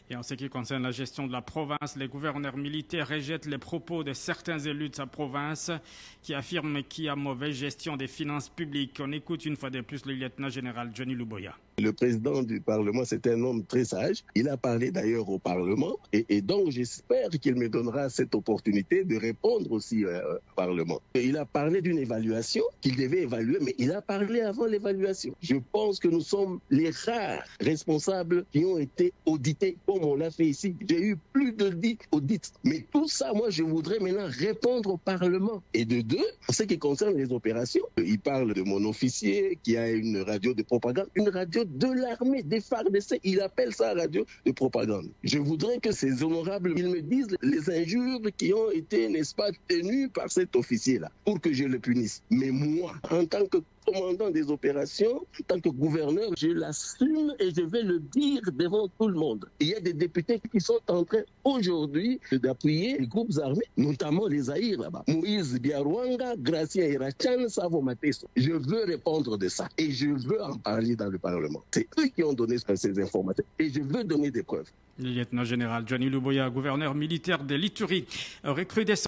Et en ce qui concerne la gestion de la province, les gouverneurs militaires rejettent les propos de certains élus de sa province qui affirment qu'il y a mauvaise gestion des finances publiques. On écoute une fois de plus le lieutenant-général Johnny Luboya. Le président du Parlement, c'est un homme très sage. Il a parlé d'ailleurs au Parlement et donc j'espère qu'il me donnera cette opportunité de répondre aussi au Parlement. Et il a parlé d'une évaluation qu'il devait évaluer, mais il a parlé avant l'évaluation. Je pense que nous sommes les rares responsables qui ont été audités comme on l'a fait ici. J'ai eu plus de 10 audits. Mais tout ça, moi, je voudrais maintenant répondre au Parlement. Et de deux, en ce qui concerne les opérations, il parle de mon officier qui a une radio de propagande, une radio de l'armée, des FARDC, il appelle ça radio de propagande. Je voudrais que ces honorables, ils me disent les injures qui ont été, n'est-ce pas, tenues par cet officier-là, pour que je le punisse. Mais moi, en tant que commandant des opérations, en tant que gouverneur, je l'assume et je vais le dire devant tout le monde. Il y a des députés qui sont en train aujourd'hui d'appuyer les groupes armés, notamment les Aïrs là-bas. Moïse Biarouanga, Gratien Irachan, Savo Mateso. Je veux répondre de ça et je veux en parler dans le Parlement. C'est eux qui ont donné ces informations et je veux donner des preuves. Le lieutenant-général Johnny Luboya, gouverneur militaire de l'Ituri, recrudescence.